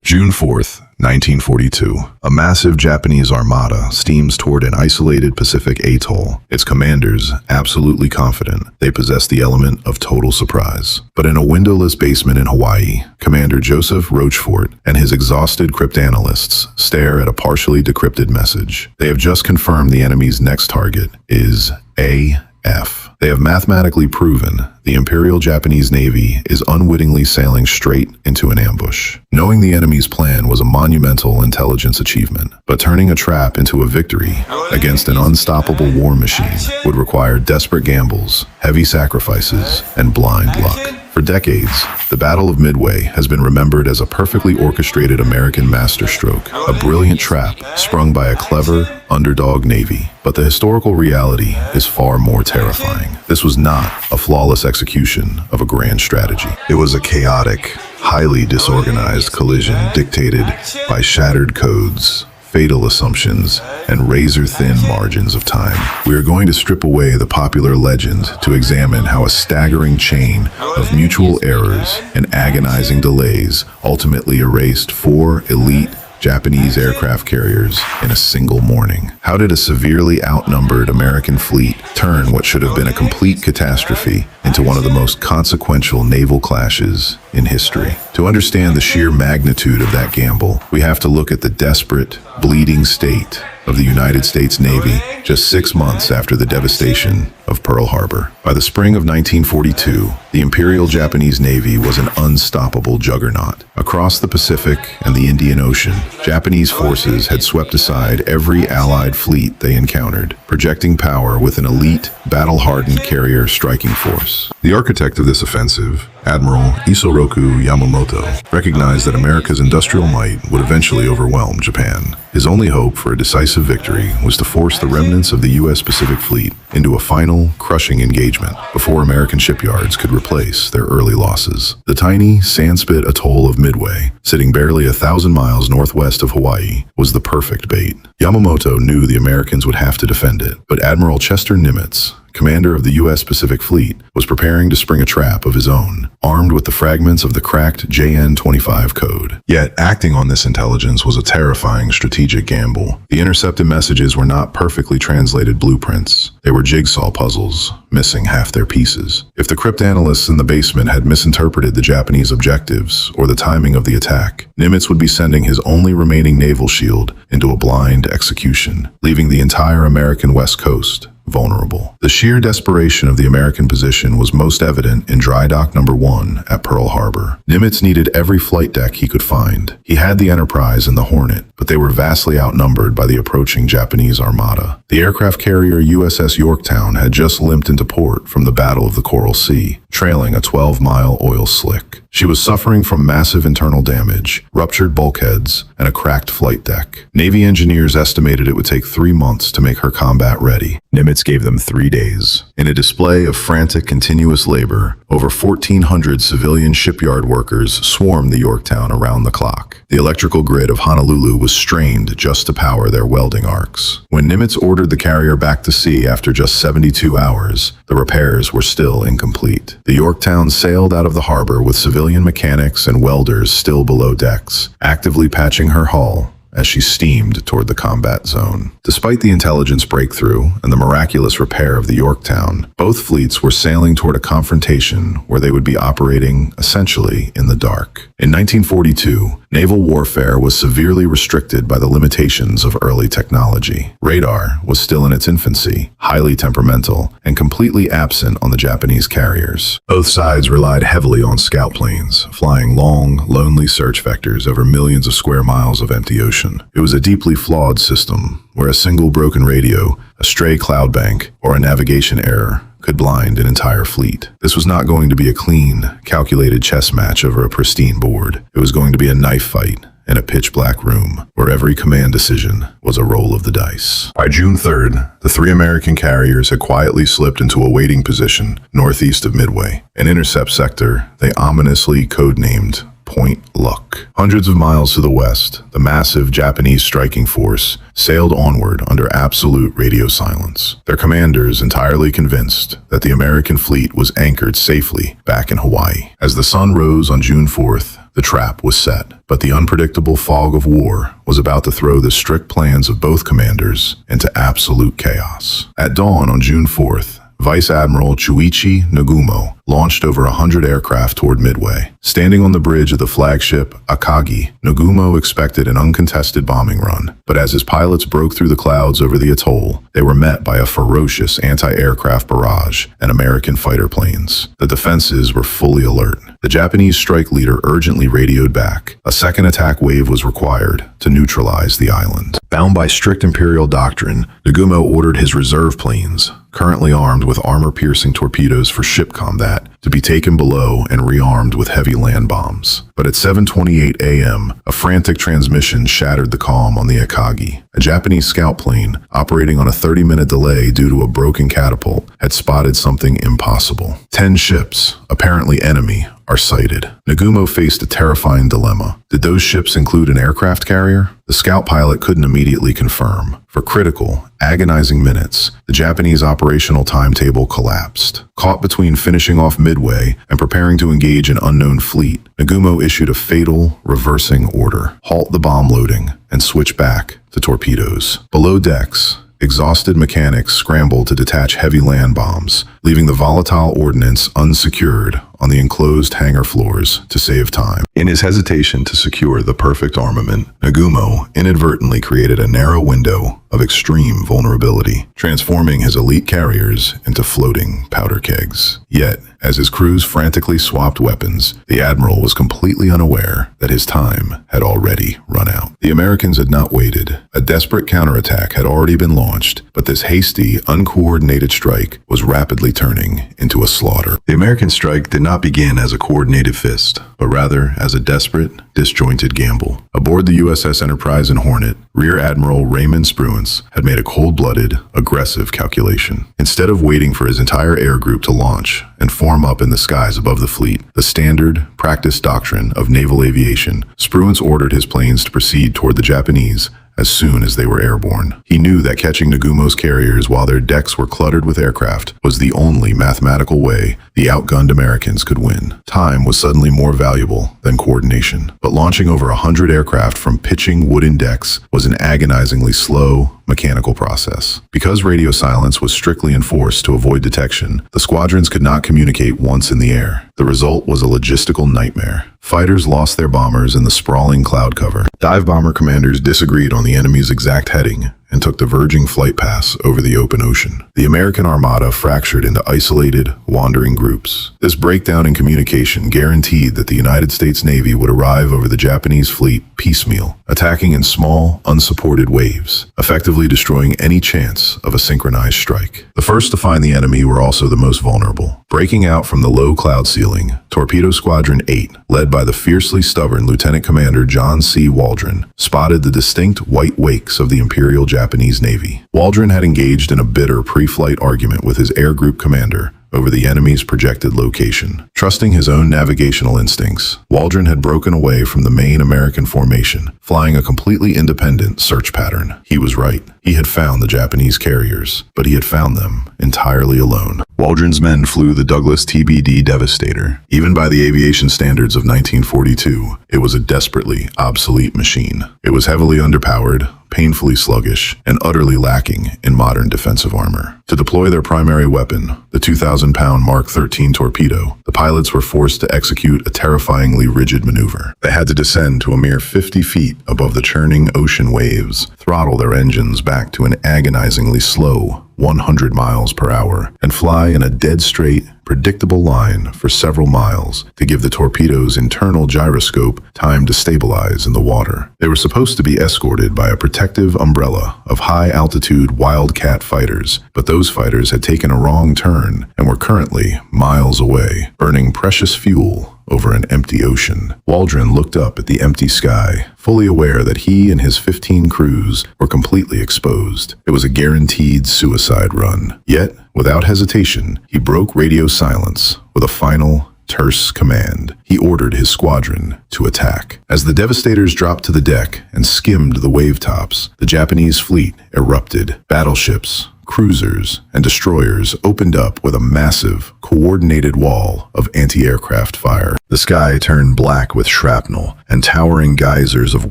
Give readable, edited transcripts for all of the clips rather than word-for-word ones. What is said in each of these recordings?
June 4th, 1942. A massive Japanese armada steams toward an isolated Pacific atoll, its commanders absolutely confident they possess the element of total surprise. But in a windowless basement in Hawaii, Commander Joseph Rochefort and his exhausted cryptanalysts stare at a partially decrypted message. They have just confirmed the enemy's next target is AF. They have mathematically proven the Imperial Japanese Navy is unwittingly sailing straight into an ambush. Knowing the enemy's plan was a monumental intelligence achievement, but turning a trap into a victory against an unstoppable war machine would require desperate gambles, heavy sacrifices, and blind luck. For decades, the Battle of Midway has been remembered as a perfectly orchestrated American masterstroke, a brilliant trap sprung by a clever, underdog navy. But the historical reality is far more terrifying. This was not a flawless execution of a grand strategy. It was a chaotic, highly disorganized collision dictated by shattered codes, fatal assumptions, and razor-thin margins of time. We are going to strip away the popular legend to examine how a staggering chain of mutual errors and agonizing delays ultimately erased 4 elite Japanese aircraft carriers in a single morning. How did a severely outnumbered American fleet turn what should have been a complete catastrophe into one of the most consequential naval clashes in history? To understand the sheer magnitude of that gamble, we have to look at the desperate, bleeding state of the United States Navy just 6 months after the devastation of Pearl Harbor. By the spring of 1942, the Imperial Japanese Navy was an unstoppable juggernaut. Across the Pacific and the Indian Ocean, Japanese forces had swept aside every Allied fleet they encountered, projecting power with an elite, battle-hardened carrier striking force. The architect of this offensive, Admiral Isoroku Yamamoto, recognized that America's industrial might would eventually overwhelm Japan. His only hope for a decisive victory was to force the remnants of the U.S. Pacific Fleet into a final, crushing engagement before American shipyards could replace their early losses. The tiny, sandspit atoll of Midway, sitting barely 1,000 miles northwest of Hawaii, was the perfect bait. Yamamoto knew the Americans would have to defend it, but Admiral Chester Nimitz, commander of the U.S. Pacific Fleet, was preparing to spring a trap of his own, armed with the fragments of the cracked JN-25 code. Yet, acting on this intelligence was a terrifying strategic gamble. The intercepted messages were not perfectly translated blueprints. They were jigsaw puzzles, missing half their pieces. If the cryptanalysts in the basement had misinterpreted the Japanese objectives or the timing of the attack, Nimitz would be sending his only remaining naval shield into a blind execution, leaving the entire American West Coast vulnerable. The sheer desperation of the American position was most evident in Dry Dock Number 1 at Pearl Harbor. Nimitz needed every flight deck he could find. He had the Enterprise and the Hornet, but they were vastly outnumbered by the approaching Japanese armada. The aircraft carrier USS Yorktown had just limped into port from the Battle of the Coral Sea, trailing a 12-mile oil slick. She was suffering from massive internal damage, ruptured bulkheads, and a cracked flight deck. Navy engineers estimated it would take 3 months to make her combat ready. Nimitz gave them 3 days. In a display of frantic, continuous labor, over 1,400 civilian shipyard workers swarmed the Yorktown around the clock. The electrical grid of Honolulu was strained just to power their welding arcs. When Nimitz ordered the carrier back to sea after just 72 hours, the repairs were still incomplete. The Yorktown sailed out of the harbor with civilian mechanics and welders still below decks, actively patching her hull as she steamed toward the combat zone. Despite the intelligence breakthrough and the miraculous repair of the Yorktown, both fleets were sailing toward a confrontation where they would be operating essentially in the dark. In 1942, naval warfare was severely restricted by the limitations of early technology. Radar was still in its infancy, highly temperamental, and completely absent on the Japanese carriers. Both sides relied heavily on scout planes, flying long, lonely search vectors over millions of square miles of empty ocean. It was a deeply flawed system, where a single broken radio, a stray cloud bank, or a navigation error could blind an entire fleet. This was not going to be a clean, calculated chess match over a pristine board. It was going to be a knife fight in a pitch-black room, where every command decision was a roll of the dice. By June 3rd, the 3 American carriers had quietly slipped into a waiting position northeast of Midway, an intercept sector they ominously codenamed Point Luck. Hundreds of miles to the west, the massive Japanese striking force sailed onward under absolute radio silence, their commanders entirely convinced that the American fleet was anchored safely back in Hawaii. As the sun rose on June 4th, The trap was set, but the unpredictable fog of war was about to throw the strict plans of both commanders into absolute chaos. At dawn on June 4th, Vice Admiral Chuichi Nagumo launched over 100 aircraft toward Midway. Standing on the bridge of the flagship Akagi, Nagumo expected an uncontested bombing run, but as his pilots broke through the clouds over the atoll, they were met by a ferocious anti-aircraft barrage and American fighter planes. The defenses were fully alert. The Japanese strike leader urgently radioed back. A second attack wave was required to neutralize the island. Bound by strict imperial doctrine, Nagumo ordered his reserve planes, currently armed with armor-piercing torpedoes for ship combat, to be taken below and rearmed with heavy land bombs. But at 7:28 a.m., a frantic transmission shattered the calm on the Akagi. A Japanese scout plane, operating on a 30-minute delay due to a broken catapult, had spotted something impossible. 10 ships, apparently enemy, are sighted. Nagumo faced a terrifying dilemma. Did those ships include an aircraft carrier? The scout pilot couldn't immediately confirm. For critical, agonizing minutes, the Japanese operational timetable collapsed. Caught between finishing off Midway and preparing to engage an unknown fleet, Nagumo issued a fatal, reversing order. Halt the bomb loading and switch back to torpedoes. Below decks, exhausted mechanics scrambled to detach heavy land bombs, leaving the volatile ordnance unsecured on the enclosed hangar floors to save time. In his hesitation to secure the perfect armament, Nagumo inadvertently created a narrow window of extreme vulnerability, transforming his elite carriers into floating powder kegs. Yet, as his crews frantically swapped weapons, the Admiral was completely unaware that his time had already run out. The Americans had not waited. A desperate counterattack had already been launched, but this hasty, uncoordinated strike was rapidly turning into a slaughter. The American strike did not begin as a coordinated fist, but rather as a desperate, disjointed gamble. Aboard the USS Enterprise and Hornet, Rear Admiral Raymond Spruance had made a cold-blooded, aggressive calculation. Instead of waiting for his entire air group to launch and form up in the skies above the fleet, the standard, practiced doctrine of naval aviation, Spruance ordered his planes to proceed toward the Japanese as soon as they were airborne. He knew that catching Nagumo's carriers while their decks were cluttered with aircraft was the only mathematical way the outgunned Americans could win. Time was suddenly more valuable than coordination, but launching over 100 aircraft from pitching wooden decks was an agonizingly slow, mechanical process. Because radio silence was strictly enforced to avoid detection, the squadrons could not communicate once in the air. The result was a logistical nightmare. Fighters lost their bombers in the sprawling cloud cover. Dive bomber commanders disagreed on the enemy's exact heading and took the verging flight paths over the open ocean. The American Armada fractured into isolated, wandering groups. This breakdown in communication guaranteed that the United States Navy would arrive over the Japanese fleet piecemeal, attacking in small, unsupported waves, effectively destroying any chance of a synchronized strike. The first to find the enemy were also the most vulnerable. Breaking out from the low cloud ceiling, Torpedo Squadron 8, led by the fiercely stubborn Lieutenant Commander John C. Waldron, spotted the distinct white wakes of the Imperial Japanese Navy. Waldron had engaged in a bitter pre-flight argument with his air group commander over the enemy's projected location. Trusting his own navigational instincts, Waldron had broken away from the main American formation, flying a completely independent search pattern. He was right. He had found the Japanese carriers, but he had found them entirely alone. Waldron's men flew the Douglas TBD Devastator. Even by the aviation standards of 1942, it was a desperately obsolete machine. It was heavily underpowered, painfully sluggish, and utterly lacking in modern defensive armor. To deploy their primary weapon, the 2,000-pound Mark 13 torpedo, the pilots were forced to execute a terrifyingly rigid maneuver. They had to descend to a mere 50 feet above the churning ocean waves, throttle their engines back to an agonizingly slow 100 miles per hour, and fly in a dead-straight, predictable line for several miles to give the torpedo's internal gyroscope time to stabilize in the water. They were supposed to be escorted by a protective umbrella of high-altitude Wildcat fighters, but those fighters had taken a wrong turn and were currently miles away, burning precious fuel over an empty ocean. Waldron looked up at the empty sky, fully aware that he and his 15 crews were completely exposed. It was a guaranteed suicide run. Yet, without hesitation, he broke radio silence with a final, terse command. He ordered his squadron to attack. As the Devastators dropped to the deck and skimmed the wave tops, the Japanese fleet erupted. Battleships, cruisers, and destroyers opened up with a massive, coordinated wall of anti-aircraft fire. The sky turned black with shrapnel, and towering geysers of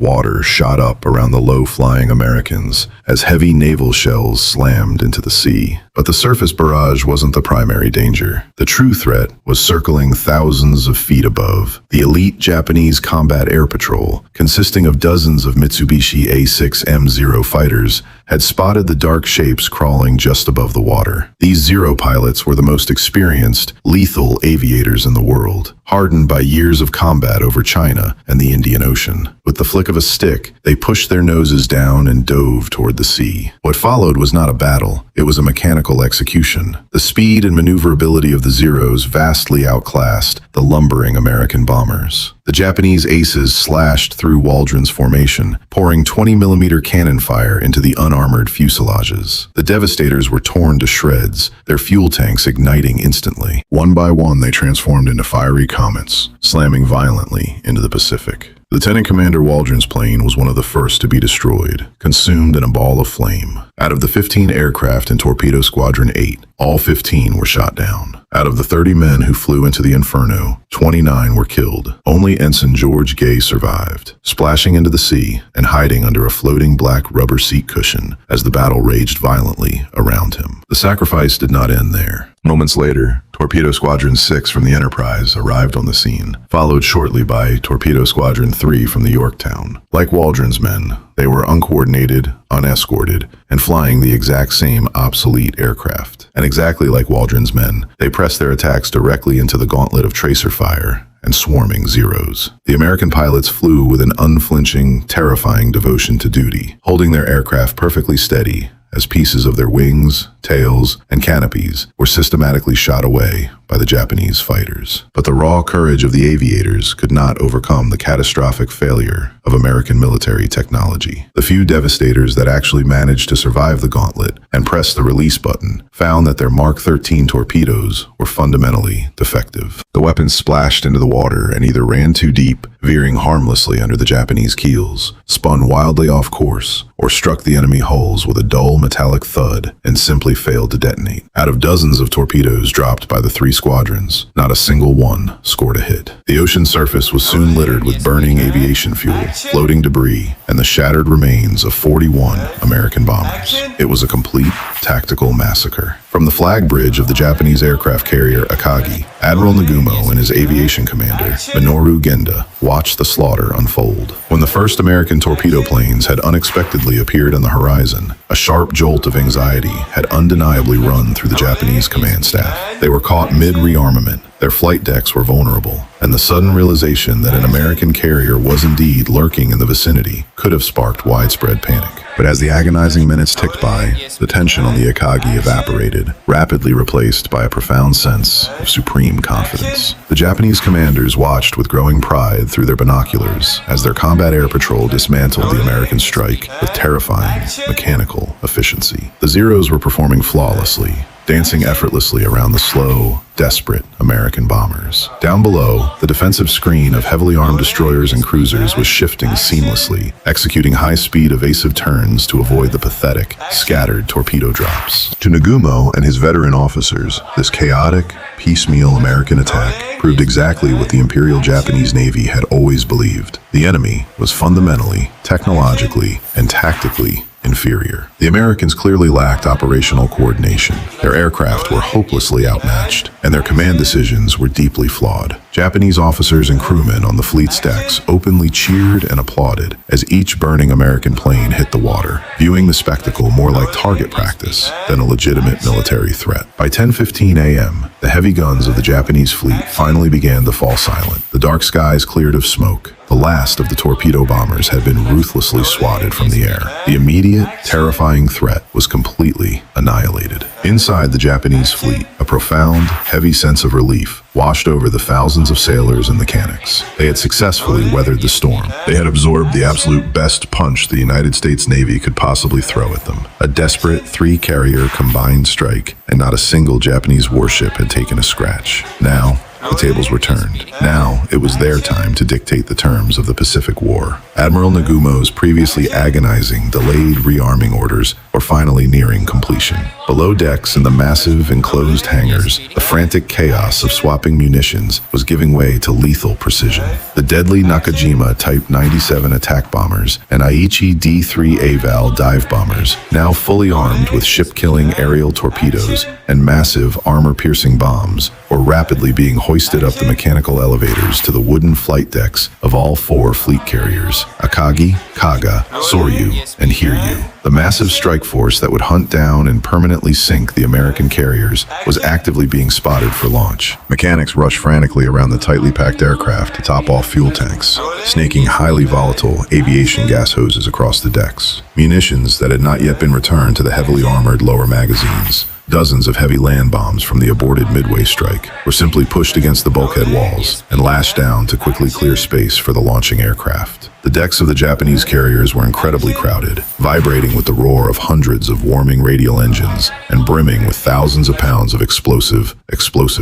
water shot up around the low-flying Americans as heavy naval shells slammed into the sea. But the surface barrage wasn't the primary danger. The true threat was circling thousands of feet above. The elite Japanese Combat Air Patrol, consisting of dozens of Mitsubishi A6M0 fighters, had spotted the dark shapes crawling just above the water. These Zero pilots were the most experienced, lethal aviators in the world, hardened by years of combat over China and the Indian Ocean. With the flick of a stick, they pushed their noses down and dove toward the sea. What followed was not a battle, it was a mechanical execution. The speed and maneuverability of the Zeros vastly outclassed the lumbering American bombers. The Japanese aces slashed through Waldron's formation, pouring 20mm cannon fire into the unarmored fuselages. The Devastators were torn to shreds, their fuel tanks igniting instantly. One by one, they transformed into fiery comets, slamming violently into the Pacific. Lieutenant Commander Waldron's plane was one of the first to be destroyed, consumed in a ball of flame. Out of the 15 aircraft in Torpedo Squadron 8, all 15 were shot down. Out of the 30 men who flew into the inferno, 29 were killed. Only Ensign George Gay survived, splashing into the sea and hiding under a floating black rubber seat cushion as the battle raged violently around him. The sacrifice did not end there. Moments later, Torpedo Squadron 6 from the Enterprise arrived on the scene, followed shortly by Torpedo Squadron 3 from the Yorktown. Like Waldron's men, they were uncoordinated, unescorted, and flying the exact same obsolete aircraft. And exactly like Waldron's men, they pressed their attacks directly into the gauntlet of tracer fire and swarming Zeros. The American pilots flew with an unflinching, terrifying devotion to duty, holding their aircraft perfectly steady as pieces of their wings, tails, and canopies were systematically shot away by the Japanese fighters. But the raw courage of the aviators could not overcome the catastrophic failure of American military technology. The few Devastators that actually managed to survive the gauntlet and press the release button found that their Mark 13 torpedoes were fundamentally defective. The weapons splashed into the water and either ran too deep, veering harmlessly under the Japanese keels, spun wildly off course, or struck the enemy hulls with a dull metallic thud and simply failed to detonate. Out of dozens of torpedoes dropped by the three squadrons, not a single one scored a hit. The ocean surface was soon littered with burning aviation fuel, floating debris, and the shattered remains of 41 American bombers. It was a complete tactical massacre. From the flag bridge of the Japanese aircraft carrier Akagi, Admiral Nagumo and his aviation commander, Minoru Genda, watched the slaughter unfold. When the first American torpedo planes had unexpectedly appeared on the horizon, a sharp jolt of anxiety had undeniably run through the Japanese command staff. They were caught mid-rearmament, their flight decks were vulnerable, and the sudden realization that an American carrier was indeed lurking in the vicinity could have sparked widespread panic. But as the agonizing minutes ticked by, the tension on the Akagi evaporated, rapidly replaced by a profound sense of supreme confidence. The Japanese commanders watched with growing pride through their binoculars as their combat air patrol dismantled the American strike with terrifying mechanical efficiency. The Zeros were performing flawlessly, dancing effortlessly around the slow, desperate American bombers. Down below, the defensive screen of heavily armed destroyers and cruisers was shifting seamlessly, executing high-speed evasive turns to avoid the pathetic, scattered torpedo drops. To Nagumo and his veteran officers, this chaotic, piecemeal American attack proved exactly what the Imperial Japanese Navy had always believed. The enemy was fundamentally, technologically, and tactically inferior. The Americans clearly lacked operational coordination. Their aircraft were hopelessly outmatched, and their command decisions were deeply flawed. Japanese officers and crewmen on the fleet's decks openly cheered and applauded as each burning American plane hit the water, viewing the spectacle more like target practice than a legitimate military threat. By 10:15 a.m., the heavy guns of the Japanese fleet finally began to fall silent. The dark skies cleared of smoke. The last of the torpedo bombers had been ruthlessly swatted from the air. The immediate, terrifying threat was completely annihilated. Inside the Japanese fleet, a profound, heavy sense of relief washed over the thousands of sailors and mechanics. They had successfully weathered the storm. They had absorbed the absolute best punch the United States Navy could possibly throw at them. A desperate three-carrier combined strike, and not a single Japanese warship had taken a scratch. Now, The tables were turned. Now, it was their time to dictate the terms of the Pacific War. Admiral Nagumo's previously agonizing, delayed rearming orders were finally nearing completion. Below decks in the massive, enclosed hangars, the frantic chaos of swapping munitions was giving way to lethal precision. The deadly Nakajima Type 97 attack bombers and Aichi D-3 Aval dive bombers, now fully armed with ship-killing aerial torpedoes and massive armor-piercing bombs, were rapidly being hoisted up the mechanical elevators to the wooden flight decks of all 4 fleet carriers: Akagi, Kaga, Soryu, and Hiryu. The massive strike force that would hunt down and permanently sink the American carriers was actively being spotted for launch. Mechanics rushed frantically around the tightly packed aircraft to top off fuel tanks, snaking highly volatile aviation gas hoses across the decks. Munitions that had not yet been returned to the heavily armored lower magazines. Dozens of heavy land bombs from the aborted Midway strike were simply pushed against the bulkhead walls and lashed down to quickly clear space for the launching aircraft. The decks of the Japanese carriers were incredibly crowded, vibrating with the roar of hundreds of warming radial engines and brimming with thousands of pounds of explosive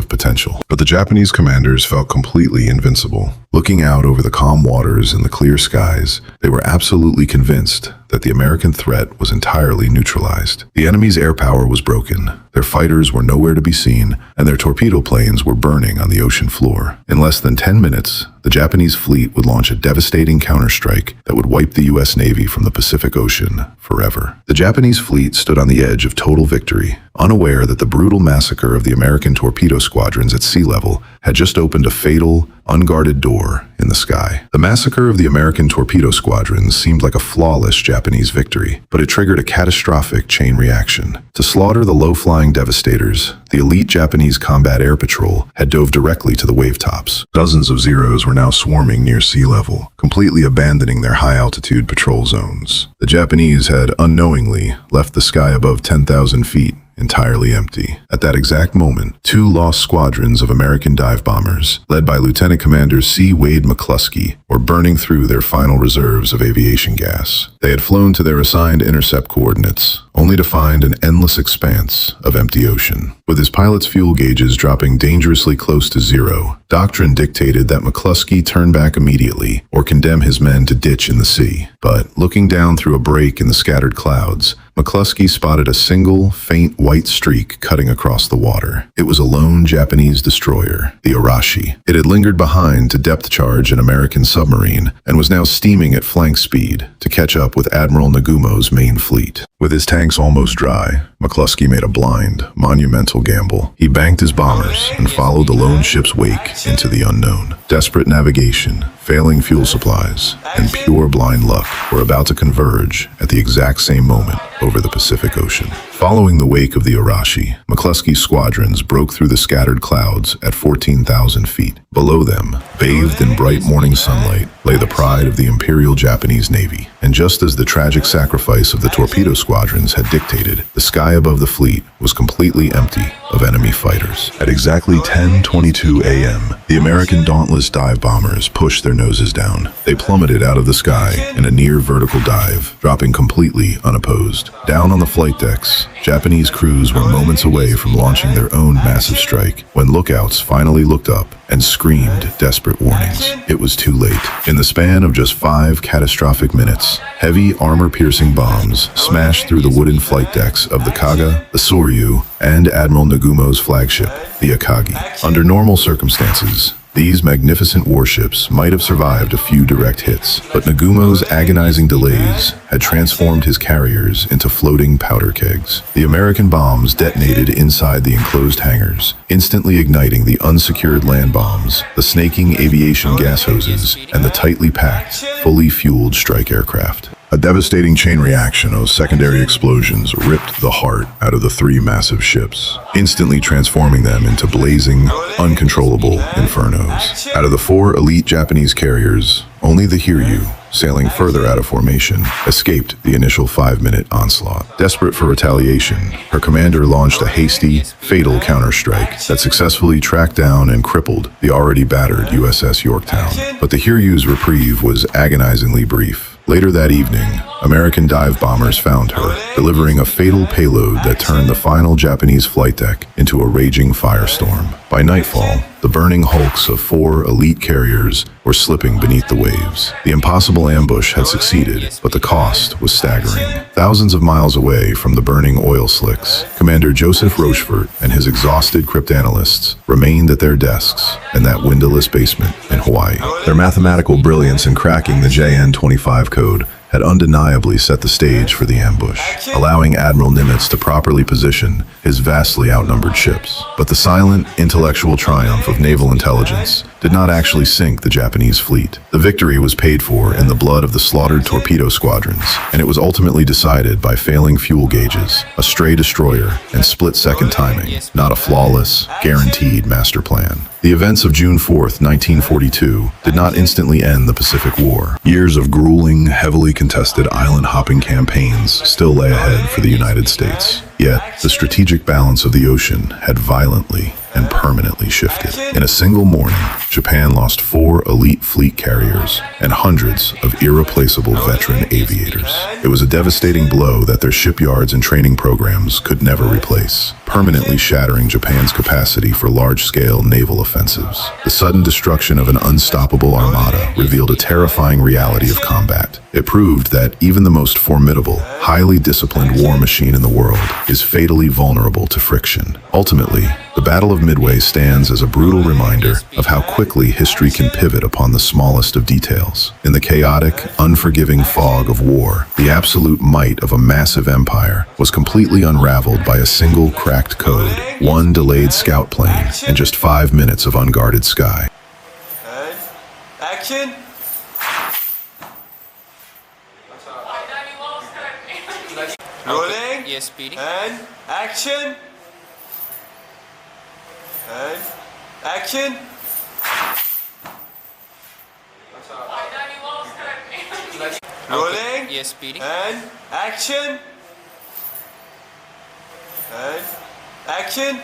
potential. But the Japanese commanders felt completely invincible. Looking out over the calm waters and the clear skies, they were absolutely convinced that the American threat was entirely neutralized. The enemy's air power was broken, their fighters were nowhere to be seen, and their torpedo planes were burning on the ocean floor. In less than 10 minutes, the Japanese fleet would launch a devastating counterstrike that would wipe the U.S. Navy from the Pacific Ocean forever. The Japanese fleet stood on the edge of total victory, unaware that the brutal massacre of the American torpedo squadrons at sea level had just opened a fatal, unguarded door in the sky. The massacre of the American torpedo squadrons seemed like a flawless Japanese victory, but it triggered a catastrophic chain reaction. To slaughter the low-flying devastators, the elite Japanese combat air patrol had dove directly to the wave tops. Dozens of Zeros were now swarming near sea level, completely abandoning their high-altitude patrol zones. The Japanese had unknowingly left the sky above 10,000 feet entirely empty. At that exact moment, 2 lost squadrons of American dive bombers, led by Lieutenant Commander C. Wade McCluskey, were burning through their final reserves of aviation gas. They had flown to their assigned intercept coordinates, only to find an endless expanse of empty ocean. With his pilot's fuel gauges dropping dangerously close to zero, doctrine dictated that McCluskey turn back immediately or condemn his men to ditch in the sea. But looking down through a break in the scattered clouds, McCluskey spotted a single, faint white streak cutting across the water. It was a lone Japanese destroyer, the Arashi. It had lingered behind to depth charge an American submarine and was now steaming at flank speed to catch up with Admiral Nagumo's main fleet. With his tanks almost dry, McCluskey made a blind, monumental gamble. He banked his bombers and followed the lone ship's wake into the unknown. Desperate navigation, failing fuel supplies, and pure blind luck were about to converge at the exact same moment over the Pacific Ocean. Following the wake of the Arashi, McCluskey's squadrons broke through the scattered clouds at 14,000 feet. Below them, bathed in bright morning sunlight, lay the pride of the Imperial Japanese Navy. And just as the tragic sacrifice of the torpedo squadrons had dictated, the sky above the fleet was completely empty of enemy fighters. At exactly 10:22 a.m., the American Dauntless dive bombers pushed their noses down. They plummeted out of the sky in a near vertical dive, dropping completely unopposed. Down on the flight decks, Japanese crews were moments away from launching their own massive strike when lookouts finally looked up and screamed desperate warnings. It was too late. In the span of just 5 catastrophic minutes, heavy armor-piercing bombs smashed through the wooden flight decks of the Kaga, the Soryu, and Admiral Nagumo's flagship, the Akagi. Under normal circumstances, these magnificent warships might have survived a few direct hits, but Nagumo's agonizing delays had transformed his carriers into floating powder kegs. The American bombs detonated inside the enclosed hangars, instantly igniting the unsecured land bombs, the snaking aviation gas hoses, and the tightly packed, fully fueled strike aircraft. A devastating chain reaction of secondary explosions ripped the heart out of the 3 massive ships, instantly transforming them into blazing, uncontrollable infernos. Out of the 4 elite Japanese carriers, only the Hiryu, sailing further out of formation, escaped the initial 5-minute onslaught. Desperate for retaliation, her commander launched a hasty, fatal counterstrike that successfully tracked down and crippled the already battered USS Yorktown. But the Hiryu's reprieve was agonizingly brief. Later that evening, American dive bombers found her, delivering a fatal payload that turned the final Japanese flight deck into a raging firestorm. By nightfall, the burning hulks of 4 elite carriers were slipping beneath the waves. The impossible ambush had succeeded, but the cost was staggering. Thousands of miles away from the burning oil slicks, Commander Joseph Rochefort and his exhausted cryptanalysts remained at their desks in that windowless basement in Hawaii. Their mathematical brilliance in cracking the JN-25 code had undeniably set the stage for the ambush, allowing Admiral Nimitz to properly position his vastly outnumbered ships. But the silent, intellectual triumph of naval intelligence did not actually sink the Japanese fleet. The victory was paid for in the blood of the slaughtered torpedo squadrons, and it was ultimately decided by failing fuel gauges, a stray destroyer, and split-second timing, not a flawless, guaranteed master plan. The events of June 4th, 1942 did not instantly end the Pacific War. Years of grueling, heavily contested island-hopping campaigns still lay ahead for the United States. Yet, the strategic balance of the ocean had violently and permanently shifted. In a single morning, Japan lost 4 elite fleet carriers and hundreds of irreplaceable veteran aviators. It was a devastating blow that their shipyards and training programs could never replace, permanently shattering Japan's capacity for large-scale naval offensives. The sudden destruction of an unstoppable armada revealed a terrifying reality of combat. It proved that even the most formidable, highly disciplined war machine in the world is fatally vulnerable to friction. Ultimately, the Battle of Midway stands as a brutal reminder of how quickly history can pivot upon the smallest of details. In the chaotic, unforgiving fog of war, the absolute might of a massive empire was completely unraveled by a single cracked code, 1 delayed scout plane, and just 5 minutes of unguarded sky. And action! Rolling. Yes, speeding. And action. And action. Rolling. Yes, speeding. And action. And action.